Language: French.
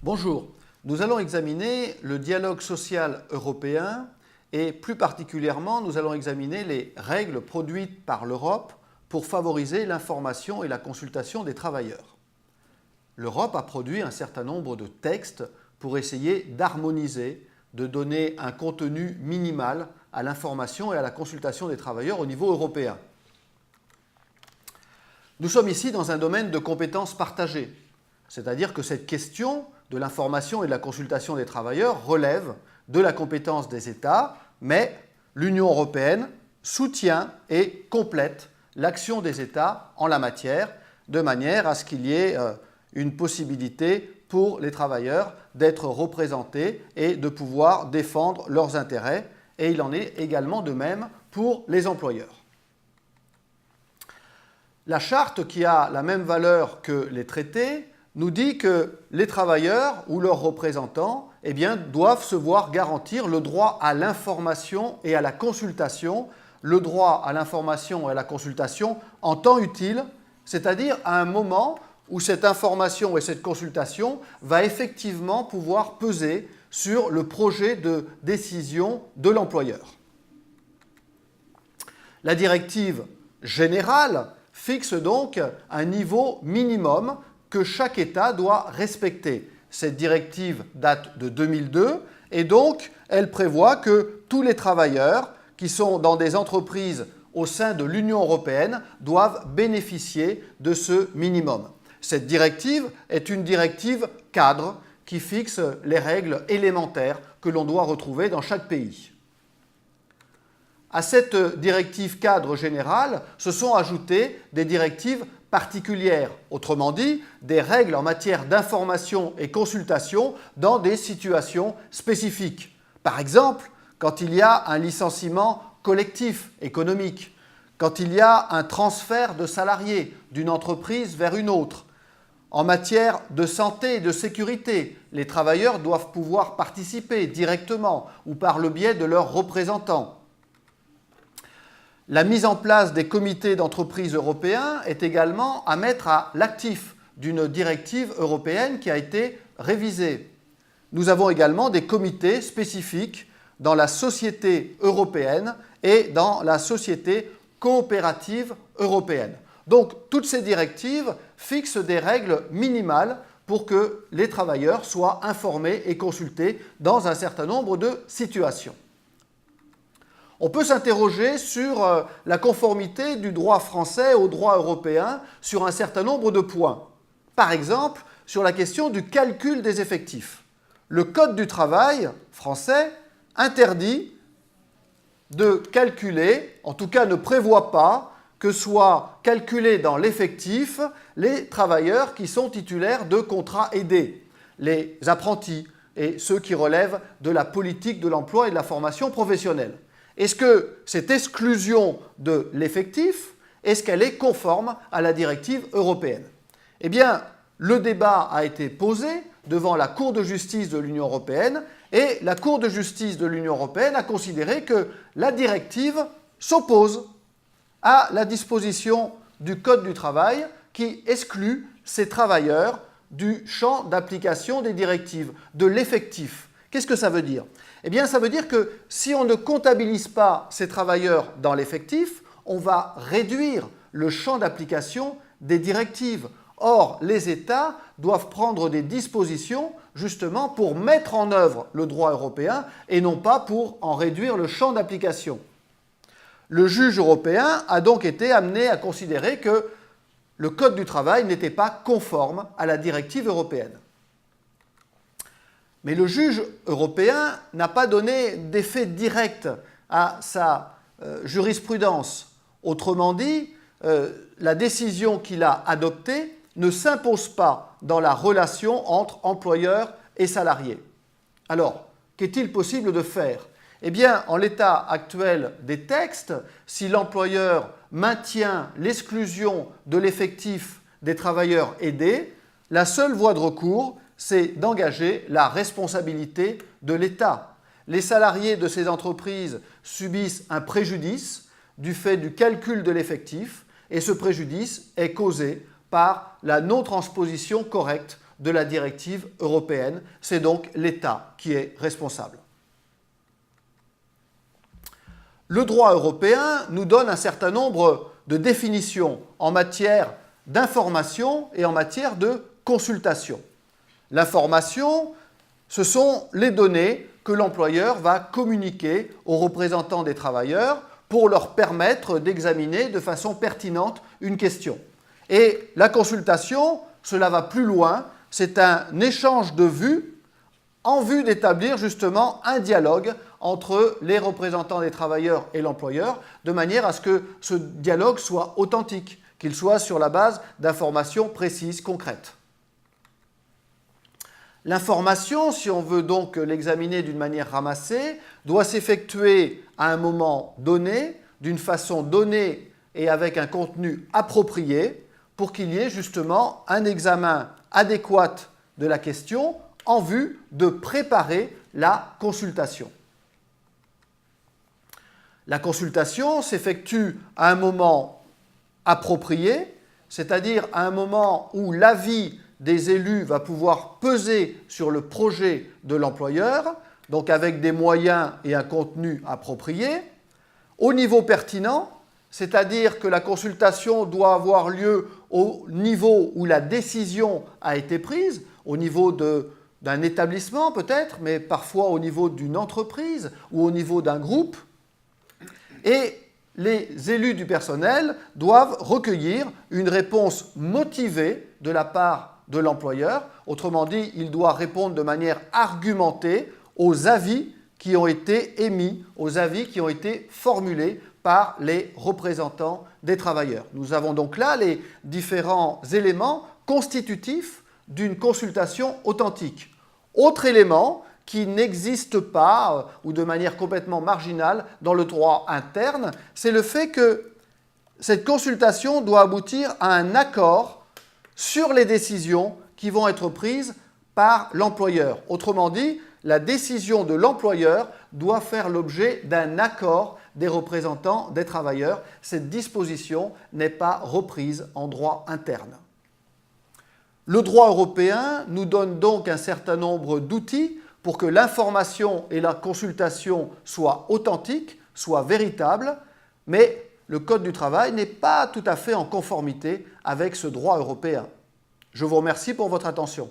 Bonjour, nous allons examiner le dialogue social européen et plus particulièrement nous allons examiner les règles produites par l'Europe pour favoriser l'information et la consultation des travailleurs. L'Europe a produit un certain nombre de textes pour essayer d'harmoniser, de donner un contenu minimal à l'information et à la consultation des travailleurs au niveau européen. Nous sommes ici dans un domaine de compétences partagées, c'est-à-dire que cette question de l'information et de la consultation des travailleurs relève de la compétence des États, mais l'Union européenne soutient et complète l'action des États en la matière, de manière à ce qu'il y ait une possibilité pour les travailleurs d'être représentés et de pouvoir défendre leurs intérêts, et il en est également de même pour les employeurs. La charte, qui a la même valeur que les traités, nous dit que les travailleurs ou leurs représentants doivent se voir garantir le droit à l'information et à la consultation, le droit à l'information et à la consultation en temps utile, c'est-à-dire à un moment où cette information et cette consultation va effectivement pouvoir peser sur le projet de décision de l'employeur. La directive générale fixe donc un niveau minimum que chaque État doit respecter. Cette directive date de 2002 et donc elle prévoit que tous les travailleurs qui sont dans des entreprises au sein de l'Union européenne doivent bénéficier de ce minimum. Cette directive est une directive cadre qui fixe les règles élémentaires que l'on doit retrouver dans chaque pays. À cette directive cadre générale se sont ajoutées des directives particulières, autrement dit, des règles en matière d'information et consultation dans des situations spécifiques. Par exemple, quand il y a un licenciement collectif économique, quand il y a un transfert de salariés d'une entreprise vers une autre. En matière de santé et de sécurité, les travailleurs doivent pouvoir participer directement ou par le biais de leurs représentants. La mise en place des comités d'entreprise européens est également à mettre à l'actif d'une directive européenne qui a été révisée. Nous avons également des comités spécifiques dans la société européenne et dans la société coopérative européenne. Donc, toutes ces directives fixent des règles minimales pour que les travailleurs soient informés et consultés dans un certain nombre de situations. On peut s'interroger sur la conformité du droit français au droit européen sur un certain nombre de points. Par exemple, sur la question du calcul des effectifs. Le Code du travail français interdit de calculer, en tout cas ne prévoit pas, que soient calculés dans l'effectif les travailleurs qui sont titulaires de contrats aidés, les apprentis et ceux qui relèvent de la politique de l'emploi et de la formation professionnelle. Est-ce que cette exclusion de l'effectif, est-ce qu'elle est conforme à la directive européenne? Eh bien, le débat a été posé devant la Cour de justice de l'Union européenne et la Cour de justice de l'Union européenne a considéré que la directive s'oppose à la disposition du Code du travail qui exclut ces travailleurs du champ d'application des directives, de l'effectif. Qu'est-ce que ça veut dire? Eh bien, ça veut dire que si on ne comptabilise pas ces travailleurs dans l'effectif, on va réduire le champ d'application des directives. Or, les États doivent prendre des dispositions justement pour mettre en œuvre le droit européen et non pas pour en réduire le champ d'application. Le juge européen a donc été amené à considérer que le Code du travail n'était pas conforme à la directive européenne. Mais le juge européen n'a pas donné d'effet direct à sa jurisprudence. Autrement dit, la décision qu'il a adoptée ne s'impose pas dans la relation entre employeurs et salariés. Alors, qu'est-il possible de faire? Eh bien, en l'état actuel des textes, si l'employeur maintient l'exclusion de l'effectif des travailleurs aidés, la seule voie de recours, c'est d'engager la responsabilité de l'État. Les salariés de ces entreprises subissent un préjudice du fait du calcul de l'effectif et ce préjudice est causé par la non-transposition correcte de la directive européenne. C'est donc l'État qui est responsable. Le droit européen nous donne un certain nombre de définitions en matière d'information et en matière de consultation. L'information, ce sont les données que l'employeur va communiquer aux représentants des travailleurs pour leur permettre d'examiner de façon pertinente une question. Et la consultation, cela va plus loin, c'est un échange de vues en vue d'établir justement un dialogue entre les représentants des travailleurs et l'employeur, de manière à ce que ce dialogue soit authentique, qu'il soit sur la base d'informations précises, concrètes. L'information, si on veut donc l'examiner d'une manière ramassée, doit s'effectuer à un moment donné, d'une façon donnée et avec un contenu approprié, pour qu'il y ait justement un examen adéquat de la question en vue de préparer la consultation. La consultation s'effectue à un moment approprié, c'est-à-dire à un moment où l'avis des élus va pouvoir peser sur le projet de l'employeur, donc avec des moyens et un contenu approprié, au niveau pertinent, c'est-à-dire que la consultation doit avoir lieu au niveau où la décision a été prise, au niveau d'un établissement peut-être, mais parfois au niveau d'une entreprise ou au niveau d'un groupe. Et les élus du personnel doivent recueillir une réponse motivée de la part de l'employeur. Autrement dit, il doit répondre de manière argumentée aux avis qui ont été émis, aux avis qui ont été formulés par les représentants des travailleurs. Nous avons donc là les différents éléments constitutifs d'une consultation authentique. Autre élément qui n'existe pas ou de manière complètement marginale dans le droit interne, c'est le fait que cette consultation doit aboutir à un accord sur les décisions qui vont être prises par l'employeur. Autrement dit, la décision de l'employeur doit faire l'objet d'un accord des représentants des travailleurs. Cette disposition n'est pas reprise en droit interne. Le droit européen nous donne donc un certain nombre d'outils pour que l'information et la consultation soient authentiques, soient véritables, mais le Code du travail n'est pas tout à fait en conformité avec ce droit européen. Je vous remercie pour votre attention.